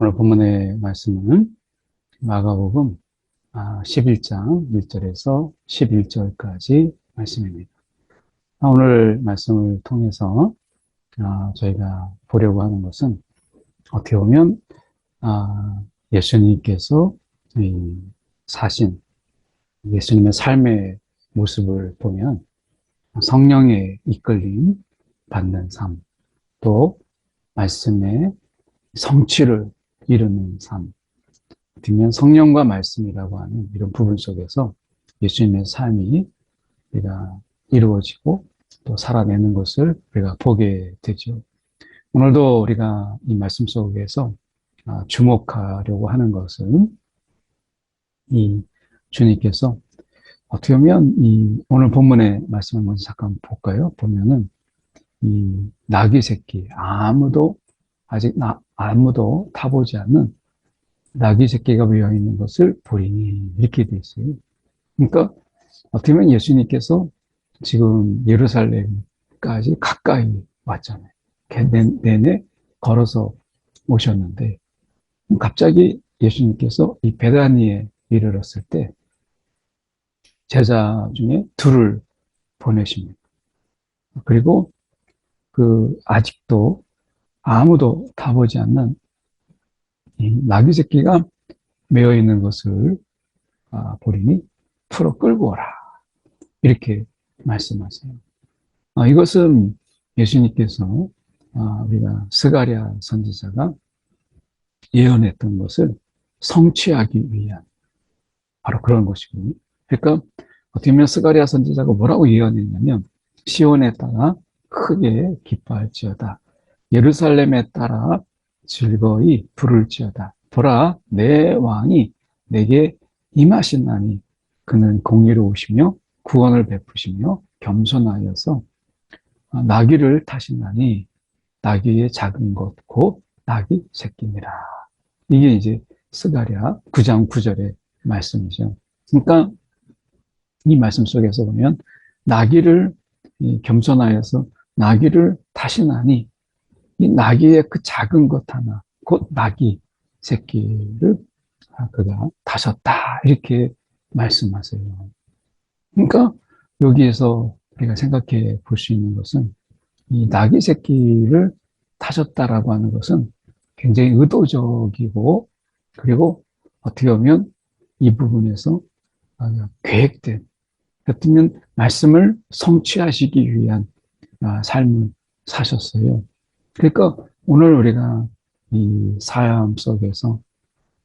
오늘 본문의 말씀은 마가복음 11장 1절에서 11절까지 말씀입니다. 오늘 말씀을 통해서 저희가 보려고 하는 것은 어떻게 보면 예수님께서 사신 예수님의 삶의 모습을 보면 성령의 이끌림 받는 삶, 또 말씀의 성취를 이루는 삶, 뒷면 성령과 말씀이라고 하는 이런 부분 속에서 예수님의 삶이 우리가 이루어지고 또 살아내는 것을 우리가 보게 되죠. 오늘도 우리가 이 말씀 속에서 주목하려고 하는 것은 이 주님께서 어떻게 보면 이 오늘 본문의 말씀을 먼저 잠깐 볼까요? 보면은 이 나귀 새끼 아무도 타보지 않는 나귀 새끼가 메어 있는 것을 보리니 이렇게 돼 있어요. 그러니까 어떻게 보면 예수님께서 지금 예루살렘까지 가까이 왔잖아요. 내내 걸어서 오셨는데 갑자기 예수님께서 이 베다니에 이르렀을 때 제자 중에 둘을 보내십니다. 그리고 아직도 아무도 타보지 않는 이 나귀 새끼가 메어 있는 것을 보리니 풀어 끌고 오라. 이렇게 말씀하세요. 이것은 예수님께서 우리가 스가랴 선지자가 예언했던 것을 성취하기 위한 바로 그런 것이거든요. 그러니까 어떻게 보면 스가랴 선지자가 뭐라고 예언했냐면 시온에 따라 크게 기뻐할지어다. 예루살렘에 따라 즐거이 부를지어다. 보라, 내 왕이 내게 임하시나니 그는 공의로우시며 구원을 베푸시며 겸손하여서 나귀를 타시나니 나귀의 작은 것 곧 나귀 새끼니라. 이게 이제 스가랴 9장 9절의 말씀이죠. 그러니까 이 말씀 속에서 보면 나귀를 겸손하여서 나귀를 타시나니 이 나귀의 그 작은 것 하나 곧 나귀 새끼를 그가 타셨다 이렇게 말씀하세요. 그러니까 여기에서 우리가 생각해 볼 수 있는 것은 이 나귀 새끼를 타셨다라고 하는 것은 굉장히 의도적이고 그리고 어떻게 보면 이 부분에서 계획된 어쩌면 말씀을 성취하시기 위한 삶을 사셨어요. 그러니까 오늘 우리가 이 삶 속에서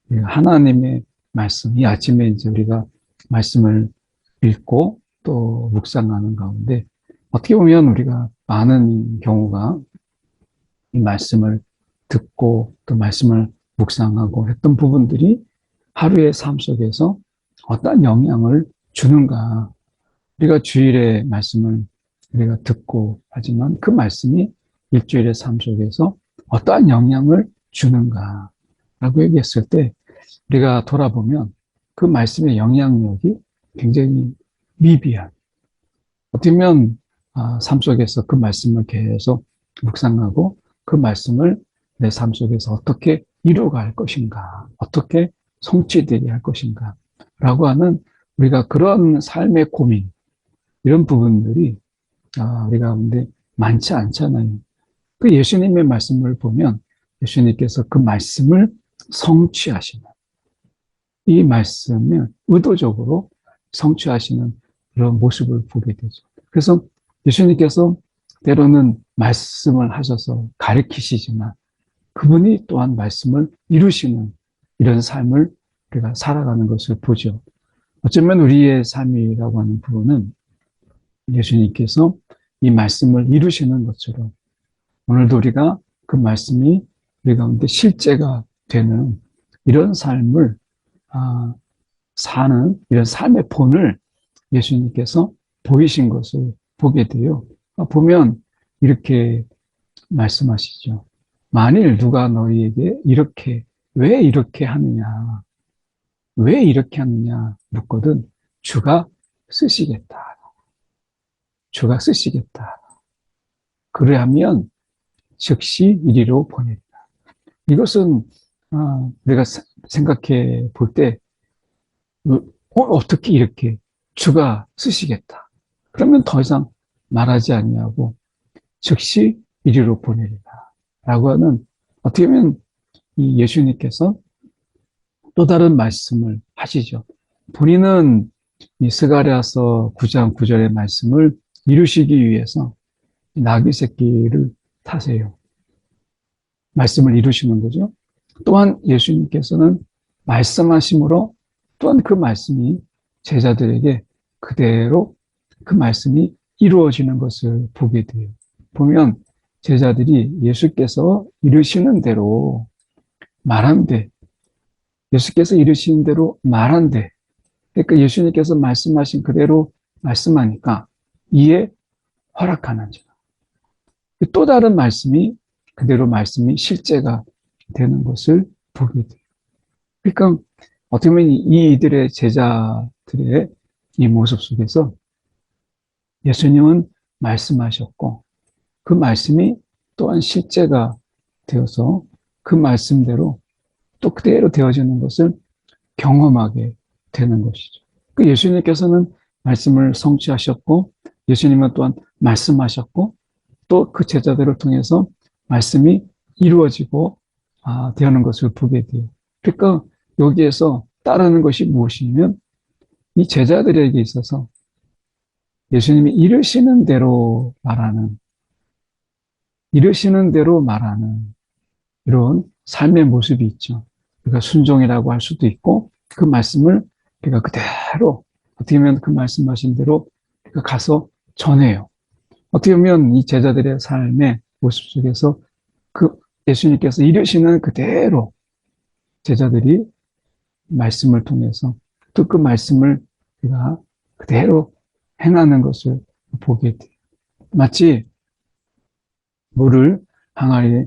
하나님의 말씀, 이 아침에 이제 우리가 말씀을 읽고 또 묵상하는 가운데 어떻게 보면 우리가 많은 경우가 이 말씀을 듣고 또 말씀을 묵상하고 했던 부분들이 하루의 삶 속에서 어떤 영향을 주는가. 우리가 주일에 말씀을 우리가 듣고 하지만 그 말씀이 일주일의 삶 속에서 어떠한 영향을 주는가라고 얘기했을 때 우리가 돌아보면 그 말씀의 영향력이 굉장히 미비한 어떻게 보면 삶 속에서 그 말씀을 계속 묵상하고 그 말씀을 내 삶 속에서 어떻게 이루어갈 것인가 어떻게 성취되게 할 것인가 라고 하는 우리가 그런 삶의 고민 이런 부분들이 우리 가운데 많지 않잖아요. 그 예수님의 말씀을 보면 예수님께서 그 말씀을 성취하시는 이 말씀을 의도적으로 성취하시는 그런 모습을 보게 되죠. 그래서 예수님께서 때로는 말씀을 하셔서 가르치시지만 그분이 또한 말씀을 이루시는 이런 삶을 우리가 살아가는 것을 보죠. 어쩌면 우리의 삶이라고 하는 부분은 예수님께서 이 말씀을 이루시는 것처럼 오늘도 우리가 그 말씀이 우리 가운데 실제가 되는 이런 삶을 사는 이런 삶의 본을 예수님께서 보이신 것을 보게 돼요. 보면 이렇게 말씀하시죠. 만일 누가 너희에게 왜 이렇게 하느냐, 왜 이렇게 하느냐 묻거든 주가 쓰시겠다. 주가 쓰시겠다. 그래하면 즉시 이리로 보내리라. 이것은 우리가 생각해 볼 때, 어떻게 이렇게 주가 쓰시겠다. 그러면 더 이상 말하지 아니하고 즉시 이리로 보내리라. 라고 하는, 어떻게 보면 이 예수님께서 또 다른 말씀을 하시죠. 본인은 이 스가랴서 9장 9절의 말씀을 이루시기 위해서 나귀 새끼를 타세요. 말씀을 이루시는 거죠. 또한 예수님께서는 말씀하심으로 또한 그 말씀이 제자들에게 그대로 그 말씀이 이루어지는 것을 보게 돼요. 보면 제자들이 예수께서 이루시는 대로 말한대. 예수께서 이루시는 대로 말한대. 그러니까 예수님께서 말씀하신 그대로 말씀하니까 이에 허락하는지라. 또 다른 말씀이 그대로 말씀이 실제가 되는 것을 보게 돼요. 그러니까 어떻게 보면 이들의 제자들의 이 모습 속에서 예수님은 말씀하셨고 그 말씀이 또한 실제가 되어서 그 말씀대로 또 그대로 되어지는 것을 경험하게 되는 것이죠. 그 예수님께서는 말씀을 성취하셨고 예수님은 또한 말씀하셨고 또 그 제자들을 통해서 말씀이 이루어지고 되는 것을 보게 돼요. 그러니까 여기에서 따르는 것이 무엇이냐면 이 제자들에게 있어서 예수님이 이르시는 대로 말하는 이런 삶의 모습이 있죠. 그러니까 순종이라고 할 수도 있고 그 말씀을 우리가 그대로 어떻게 보면 그 말씀하신 대로 가서 전해요. 어떻게 보면 이 제자들의 삶의 모습 속에서 그 예수님께서 이르시는 그대로 제자들이 말씀을 통해서 또 그 말씀을 우리가 그대로 행하는 것을 보게 돼요. 마치 물을 항아리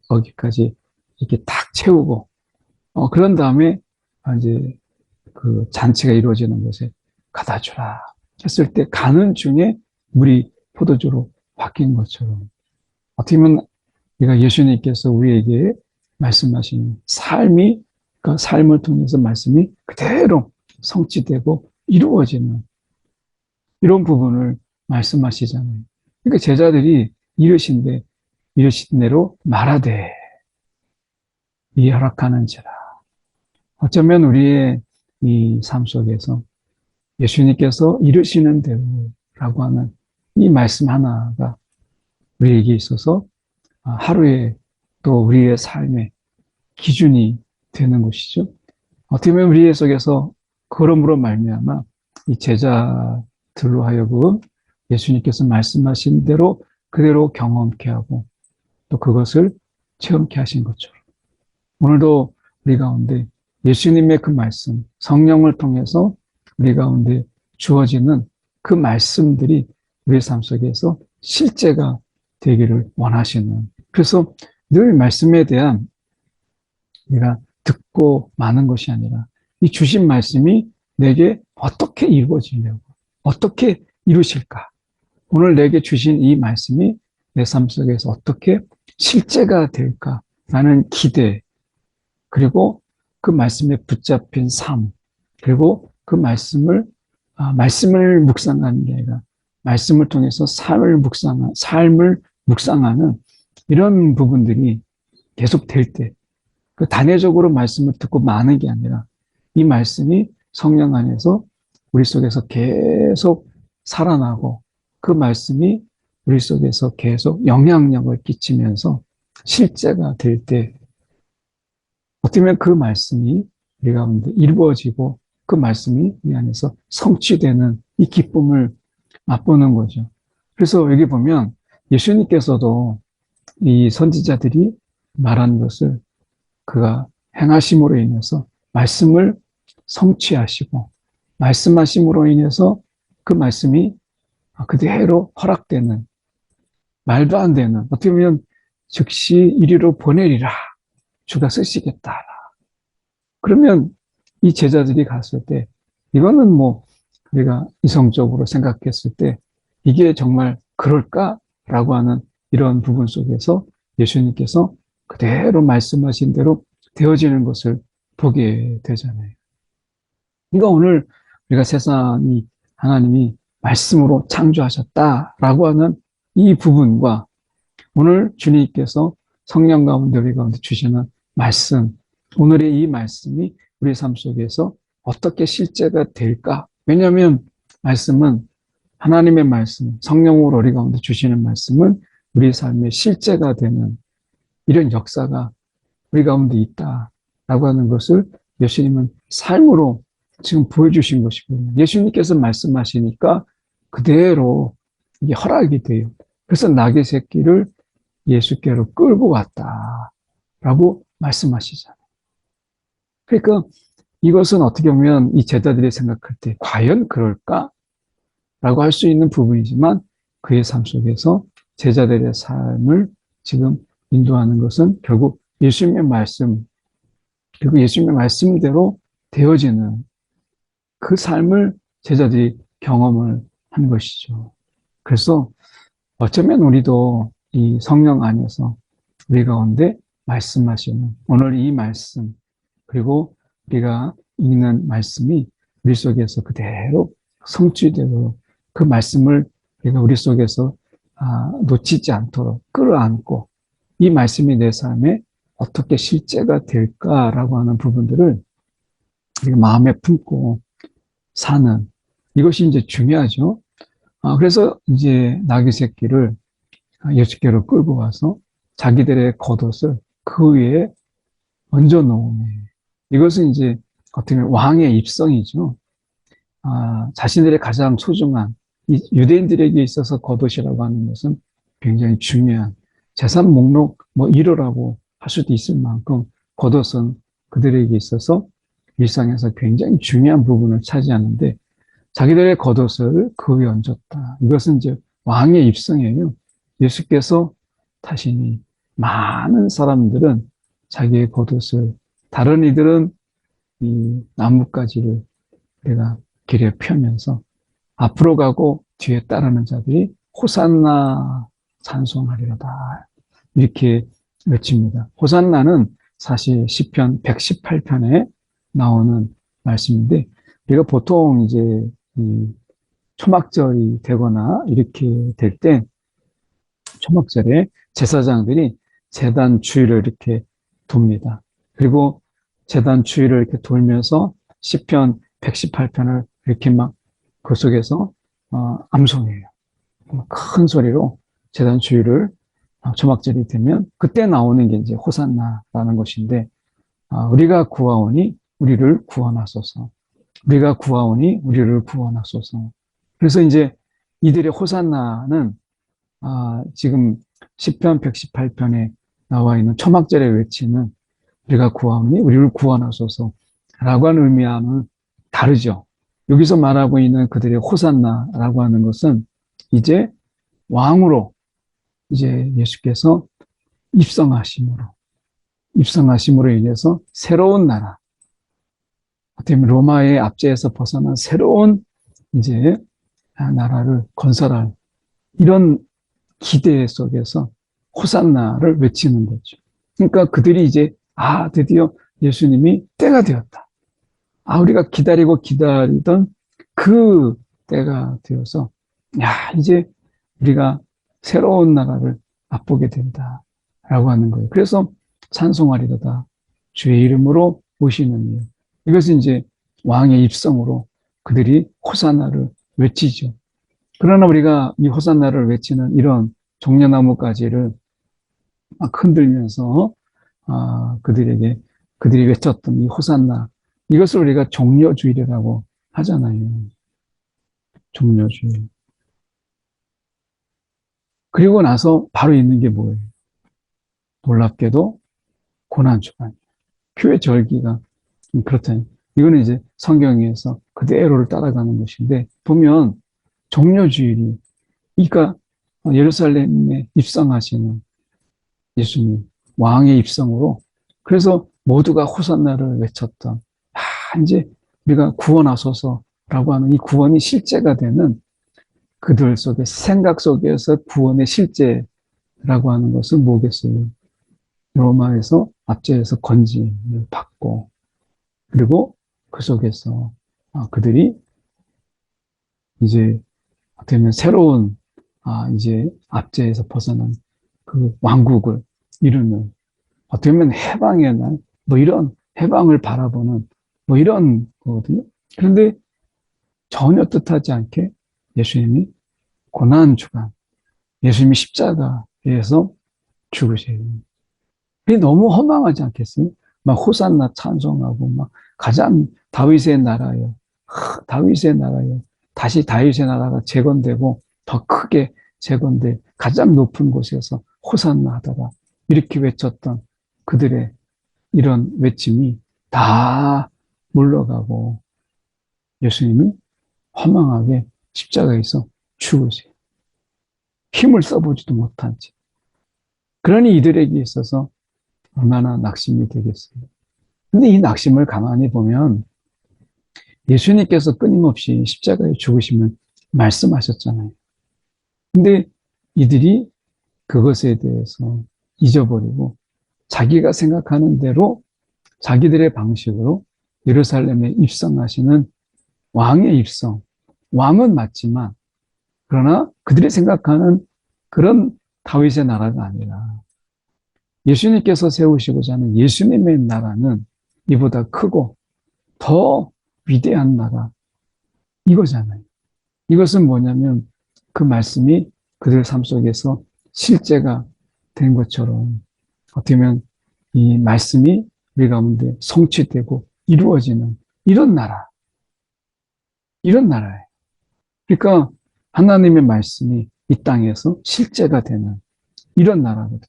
어기까지 이렇게 딱 채우고 그런 다음에 이제 그 잔치가 이루어지는 곳에 가다 주라 했을 때 가는 중에 물이 포도주로 바뀐 것처럼 어떻게 보면 우리가 예수님께서 우리에게 말씀하시는 삶이 그 삶을 통해서 말씀이 그대로 성취되고 이루어지는 이런 부분을 말씀하시잖아요. 그러니까 제자들이 이르신 대로 말하되 이 허락하는지라. 어쩌면 우리의 이 삶 속에서 예수님께서 이르시는 대로라고 하는 이 말씀 하나가 우리에게 있어서 하루에 또 우리의 삶의 기준이 되는 것이죠. 어떻게 보면 우리 속에서 그러므로 말미암아 이 제자들로 하여금 예수님께서 말씀하신 대로 그대로 경험케 하고 또 그것을 체험케 하신 것처럼 오늘도 우리 가운데 예수님의 그 말씀, 성령을 통해서 우리 가운데 주어지는 그 말씀들이 우리 삶 속에서 실제가 되기를 원하시는. 그래서 늘 말씀에 대한 우리가 듣고 마는 것이 아니라 이 주신 말씀이 내게 어떻게 이루어지려고, 어떻게 이루실까? 오늘 내게 주신 이 말씀이 내 삶 속에서 어떻게 실제가 될까라는 기대, 그리고 그 말씀에 붙잡힌 삶, 그리고 그 말씀을 묵상하는 게 아니라 말씀을 통해서 삶을 묵상하는 이런 부분들이 계속 될 때, 그 단회적으로 말씀을 듣고 마는 게 아니라 이 말씀이 성령 안에서 우리 속에서 계속 살아나고 그 말씀이 우리 속에서 계속 영향력을 끼치면서 실제가 될 때, 어떻게 보면 그 말씀이 우리 가운데 이루어지고 그 말씀이 우리 안에서 성취되는 이 기쁨을 맛보는 거죠. 그래서 여기 보면 예수님께서도 이 선지자들이 말한 것을 그가 행하심으로 인해서 말씀을 성취하시고 말씀하심으로 인해서 그 말씀이 그대로 허락되는 말도 안 되는 어떻게 보면 즉시 이리로 보내리라 주가 쓰시겠다. 그러면 이 제자들이 갔을 때 이거는 뭐 우리가 이성적으로 생각했을 때 이게 정말 그럴까라고 하는 이런 부분 속에서 예수님께서 그대로 말씀하신 대로 되어지는 것을 보게 되잖아요. 그러니까 오늘 우리가 세상이 하나님이 말씀으로 창조하셨다라고 하는 이 부분과 오늘 주님께서 성령 가운데 우리 가운데 주시는 말씀, 오늘의 이 말씀이 우리 삶 속에서 어떻게 실제가 될까? 왜냐하면 말씀은 하나님의 말씀, 성령으로 우리 가운데 주시는 말씀은 우리 삶의 실제가 되는 이런 역사가 우리 가운데 있다라고 하는 것을 예수님은 삶으로 지금 보여주신 것이거든요. 예수님께서 말씀하시니까 그대로 이게 허락이 돼요. 그래서 낙의 새끼를 예수께로 끌고 왔다라고 말씀하시잖아요. 그러니까 이것은 어떻게 보면 이 제자들이 생각할 때 과연 그럴까? 라고 할 수 있는 부분이지만 그의 삶 속에서 제자들의 삶을 지금 인도하는 것은 결국 예수님의 말씀, 그리고 예수님의 말씀대로 되어지는 그 삶을 제자들이 경험을 한 것이죠. 그래서 어쩌면 우리도 이 성령 안에서 우리 가운데 말씀하시는 오늘 이 말씀, 그리고 우리가 읽는 말씀이 우리 속에서 그대로 성취되도록 그 말씀을 우리가 우리 속에서 놓치지 않도록 끌어안고 이 말씀이 내 삶에 어떻게 실제가 될까라고 하는 부분들을 우리가 마음에 품고 사는 이것이 이제 중요하죠. 그래서 이제 나귀 새끼를 예수께로 끌고 와서 자기들의 겉옷을 그 위에 얹어 놓으며 이것은 이제 어떻게 보면 왕의 입성이죠. 자신들의 가장 소중한 유대인들에게 있어서 겉옷이라고 하는 것은 굉장히 중요한 재산 목록 뭐 1호라고 할 수도 있을 만큼 겉옷은 그들에게 있어서 일상에서 굉장히 중요한 부분을 차지하는데 자기들의 겉옷을 그 위에 얹었다. 이것은 이제 왕의 입성이에요. 예수께서 타시니 많은 사람들은 자기의 겉옷을 다른 이들은 이 나뭇가지를 내가 길에 펴면서 앞으로 가고 뒤에 따르는 자들이 호산나 찬송하리로다 이렇게 외칩니다. 호산나는 사실 시편 118편에 나오는 말씀인데 우리가 보통 이제 이 초막절이 되거나 이렇게 될 때 초막절에 제사장들이 제단 주위를 이렇게 돕니다. 그리고 제단 주위를 이렇게 돌면서 시편 118편을 이렇게 막 그 속에서 암송해요. 큰 소리로 제단 주위를 초막절이 되면 그때 나오는 게 이제 호산나라는 것인데 우리가 구하오니 우리를 구원하소서. 우리가 구하오니 우리를 구원하소서. 그래서 이제 이들의 호산나는 지금 시편 118편에 나와 있는 초막절에 외치는 우리가 구하오니 우리를 구원하소서라고 하는 의미와는 다르죠. 여기서 말하고 있는 그들의 호산나라고 하는 것은 이제 왕으로 이제 예수께서 입성하심으로 인해서 새로운 나라, 어떻게 보면 로마의 압제에서 벗어난 새로운 이제 나라를 건설할 이런 기대 속에서 호산나를 외치는 거죠. 그러니까 그들이 이제 드디어 예수님이 때가 되었다. 우리가 기다리던 그 때가 되어서 이제 우리가 새로운 나라를 맛보게 된다라고 하는 거예요. 그래서 찬송하리로다 주의 이름으로 오시는 일. 이것은 이제 왕의 입성으로 그들이 호산나를 외치죠. 그러나 우리가 이 호산나를 외치는 이런 종려나무가지를 막 흔들면서 그들이 외쳤던 이 호산나 이것을 우리가 종려주일이라고 하잖아요. 종려주일. 그리고 나서 바로 있는 게 뭐예요? 놀랍게도 고난주간. 교회 절기가 그렇다니. 이거는 이제 성경에서 그대로를 따라가는 것인데 보면 종려주일이 그러니까 예루살렘에 입성하시는 예수님 왕의 입성으로 그래서 모두가 호산나를 외쳤던 이제 우리가 구원하소서라고 하는 이 구원이 실제가 되는 그들 속에 생각 속에서 구원의 실제라고 하는 것은 뭐겠어요? 로마에서 압제에서 건짐을 받고 그리고 그 속에서 그들이 이제 어떻게 보면 새로운 이제 압제에서 벗어난 그 왕국을 이루는 어떻게 보면 해방의 날, 뭐 이런 해방을 바라보는 뭐 이런 거거든요. 그런데 전혀 뜻하지 않게 예수님이 고난주간, 예수님이 십자가에서 죽으세요. 그게 너무 허망하지 않겠어요? 막 호산나 찬송하고 막 가장 다윗의 나라요. 다윗의 나라요. 다시 다윗의 나라가 재건되고 더 크게 재건돼 가장 높은 곳에서 호산나 하다가 이렇게 외쳤던 그들의 이런 외침이 다 물러가고 예수님이 허망하게 십자가에서 죽으세요. 힘을 써보지도 못한 채. 그러니 이들에게 있어서 얼마나 낙심이 되겠어요. 근데 이 낙심을 가만히 보면 예수님께서 끊임없이 십자가에 죽으시면 말씀하셨잖아요. 근데 이들이 그것에 대해서 잊어버리고 자기가 생각하는 대로 자기들의 방식으로 예루살렘에 입성하시는 왕의 입성, 왕은 맞지만 그러나 그들이 생각하는 그런 다윗의 나라가 아니라 예수님께서 세우시고자 하는 예수님의 나라는 이보다 크고 더 위대한 나라 이거잖아요. 이것은 뭐냐면 그 말씀이 그들 삶 속에서 실제가 된 것처럼 어떻게 보면 이 말씀이 우리 가운데 성취되고 이루어지는 이런 나라, 이런 나라예요. 그러니까 하나님의 말씀이 이 땅에서 실제가 되는 이런 나라거든요.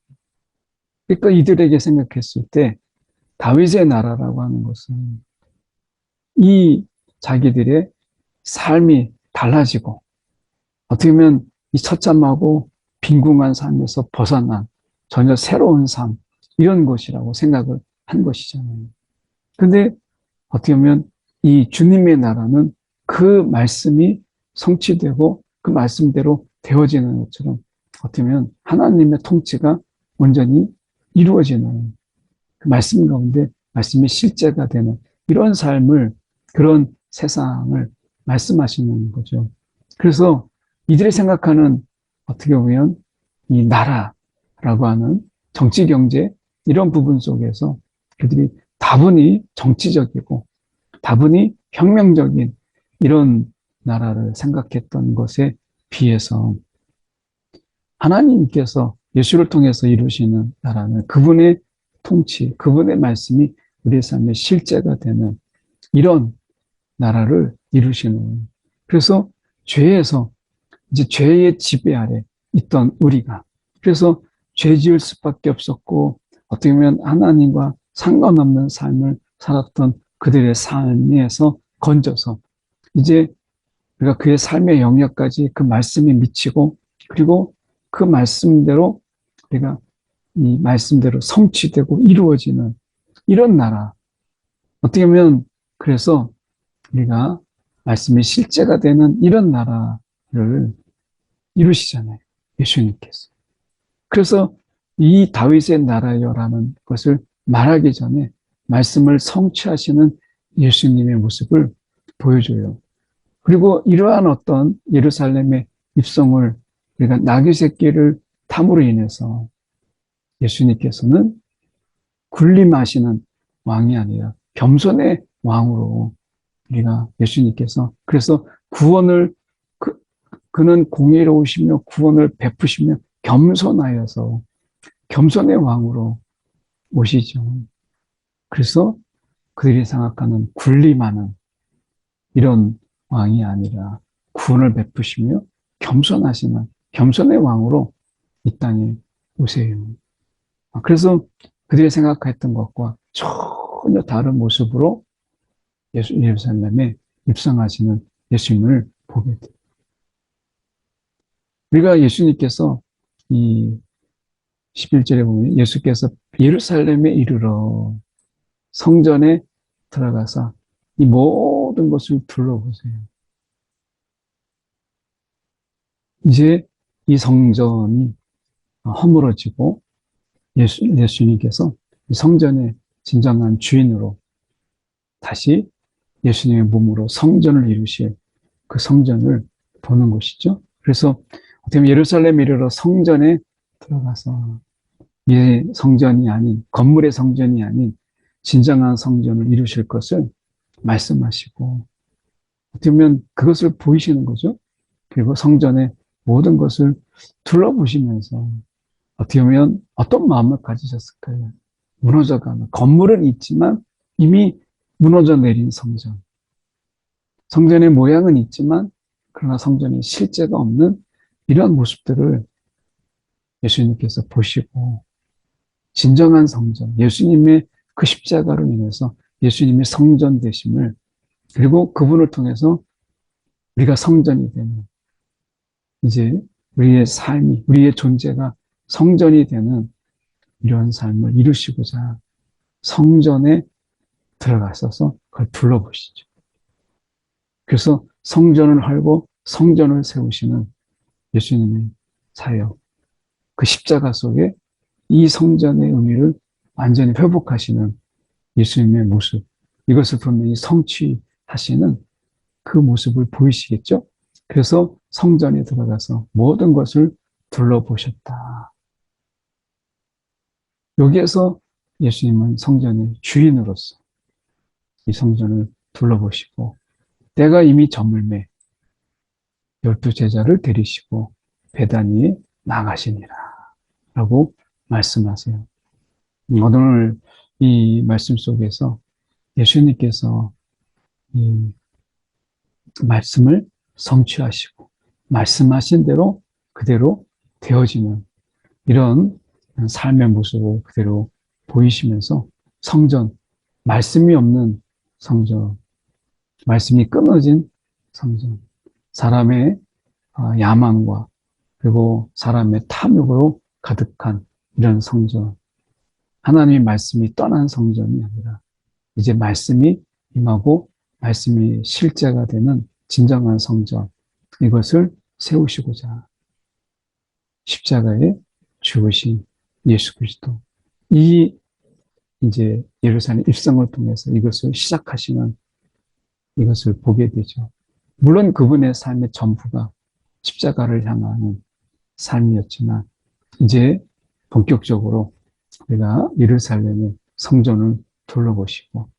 그러니까 이들에게 생각했을 때 다윗의 나라라고 하는 것은 이 자기들의 삶이 달라지고 어떻게 보면 이 처참하고 빈궁한 삶에서 벗어난 전혀 새로운 삶 이런 것이라고 생각을 한 것이잖아요. 근데 어떻게 보면 이 주님의 나라는 그 말씀이 성취되고 그 말씀대로 되어지는 것처럼 어떻게 보면 하나님의 통치가 온전히 이루어지는 그 말씀 가운데 말씀이 실제가 되는 이런 삶을 그런 세상을 말씀하시는 거죠. 그래서 이들이 생각하는 어떻게 보면 이 나라라고 하는 정치 경제 이런 부분 속에서 그들이 다분히 정치적이고 다분히 혁명적인 이런 나라를 생각했던 것에 비해서 하나님께서 예수를 통해서 이루시는 나라는 그분의 통치, 그분의 말씀이 우리의 삶의 실제가 되는 이런 나라를 이루시는. 그래서 죄에서 이제 죄의 지배 아래 있던 우리가 그래서 죄 지을 수밖에 없었고 어떻게 보면 하나님과 상관없는 삶을 살았던 그들의 삶에서 건져서 이제 우리가 그의 삶의 영역까지 그 말씀이 미치고 그리고 그 말씀대로 우리가 이 말씀대로 성취되고 이루어지는 이런 나라. 어떻게 보면 그래서 우리가 말씀이 실제가 되는 이런 나라를 이루시잖아요. 예수님께서. 그래서 이 다윗의 나라여라는 것을 말하기 전에 말씀을 성취하시는 예수님의 모습을 보여줘요. 그리고 이러한 어떤 예루살렘의 입성을 우리가 나귀 새끼를 탐으로 인해서 예수님께서는 군림하시는 왕이 아니라 겸손의 왕으로 우리가 예수님께서 그래서 구원을 그는 공의로우시며 구원을 베푸시며 겸손하여서 겸손의 왕으로 오시죠. 그래서 그들이 생각하는 군림하는 이런 왕이 아니라 구원을 베푸시며 겸손하시는 겸손의 왕으로 이 땅에 오세요. 그래서 그들이 생각했던 것과 전혀 다른 모습으로 예루살렘에 입성하시는 예수님을 보게 돼요. 우리가 예수님께서 이 11절에 보면 예수께서 예루살렘에 이르러 성전에 들어가서 이 모든 것을 둘러보세요. 이제 이 성전이 허물어지고 예수님께서 성전의 진정한 주인으로 다시 예수님의 몸으로 성전을 이루실 그 성전을 보는 것이죠. 그래서 어떻게 보면 예루살렘에 이르러 성전에 들어가서 이 성전이 아닌, 건물의 성전이 아닌 진정한 성전을 이루실 것을 말씀하시고, 어떻게 보면 그것을 보이시는 거죠. 그리고 성전의 모든 것을 둘러보시면서 어떻게 보면 어떤 마음을 가지셨을까요? 무너져가는, 건물은 있지만 이미 무너져 내린 성전. 성전의 모양은 있지만 그러나 성전에 실제가 없는 이러한 모습들을 예수님께서 보시고, 진정한 성전, 예수님의 그 십자가로 인해서 예수님의 성전 되심을, 그리고 그분을 통해서 우리가 성전이 되는, 이제 우리의 삶이, 우리의 존재가 성전이 되는 이러한 삶을 이루시고자 성전에 들어가셔서 그걸 둘러보시죠. 그래서 성전을 헐고 성전을 세우시는 예수님의 사역, 그 십자가 속에 이 성전의 의미를 완전히 회복하시는 예수님의 모습, 이것을 분명히 성취하시는 그 모습을 보이시겠죠? 그래서 성전에 들어가서 모든 것을 둘러보셨다. 여기에서 예수님은 성전의 주인으로서 이 성전을 둘러보시고, 때가 이미 저물매 12제자를 데리시고 베다니에 나가시니라 라고 말씀하세요. 오늘 이 말씀 속에서 예수님께서 이 말씀을 성취하시고 말씀하신 대로 그대로 되어지는 이런 삶의 모습을 그대로 보이시면서 성전, 말씀이 없는 성전, 말씀이 끊어진 성전, 사람의 야망과 그리고 사람의 탐욕으로 가득한 이런 성전, 하나님의 말씀이 떠난 성전이 아니라 이제 말씀이 임하고 말씀이 실제가 되는 진정한 성전, 이것을 세우시고자 십자가에 죽으신 예수 그리스도, 이 이제 예루살렘 입성을 통해서 이것을 시작하시는, 이것을 보게 되죠. 물론 그분의 삶의 전부가 십자가를 향하는 삶이었지만 이제 본격적으로 우리가 예루살렘의 성전을 둘러보시고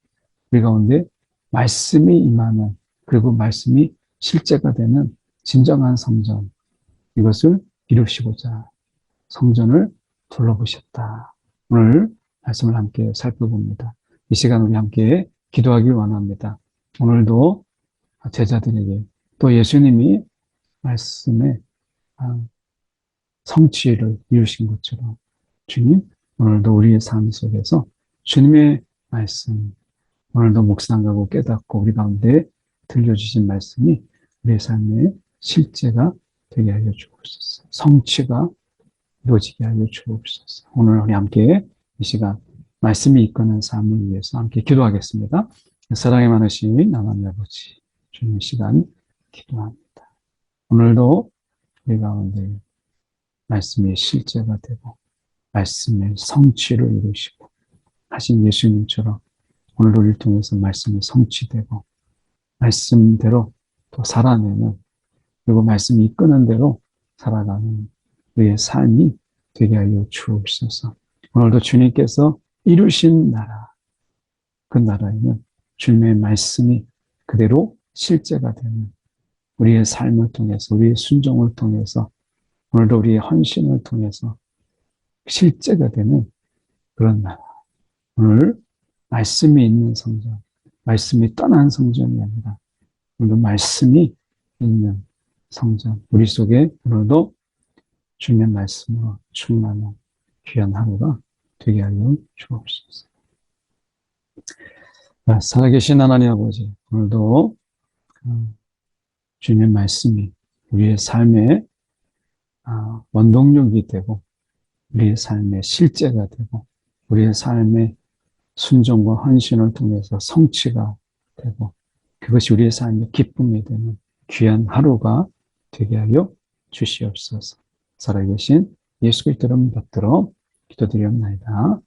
우리 가운데 말씀이 임하는, 그리고 말씀이 실제가 되는 진정한 성전, 이것을 이루시고자 성전을 둘러보셨다. 오늘 말씀을 함께 살펴봅니다. 이 시간 우리 함께 기도하기 원합니다. 오늘도 제자들에게 또 예수님이 말씀의 성취를 이루신 것처럼 주님, 오늘도 우리의 삶 속에서 주님의 말씀, 오늘도 묵상하고 깨닫고 우리 가운데 들려주신 말씀이 우리의 삶의 실제가 되게 하여 주옵소서. 성취가 이루어지게 하여 주옵소서. 오늘 우리 함께 이 시간 말씀이 이끄는 삶을 위해서 함께 기도하겠습니다. 사랑이 많으신 하나님 아버지, 주님 시간 기도합니다. 오늘도 우리 가운데 말씀의 실제가 되고 말씀의 성취를 이루시고 하신 예수님처럼 오늘 우리를 통해서 말씀이 성취되고 말씀대로 또 살아내는, 그리고 말씀이 이끄는 대로 살아가는 우리의 삶이 되게 하여 주옵소서. 오늘도 주님께서 이루신 나라, 그 나라에는 주님의 말씀이 그대로 실제가 되는 우리의 삶을 통해서, 우리의 순종을 통해서, 오늘도 우리의 헌신을 통해서 실제가 되는 그런 나라. 오늘 말씀이 있는 성전, 말씀이 떠난 성전이 아니라 오늘도 말씀이 있는 성전, 우리 속에 오늘도 주님의 말씀으로 충만한 귀한 하루가 되게 하여 주옵소서. 살아계신 하나님 아버지, 오늘도 주님의 말씀이 우리의 삶의 원동력이 되고 우리의 삶의 실제가 되고 우리의 삶의 순종과 헌신을 통해서 성취가 되고 그것이 우리의 삶의 기쁨이 되는 귀한 하루가 되게 하여 주시옵소서. 살아계신 예수 그리스도를 받들어 기도드리옵나이다.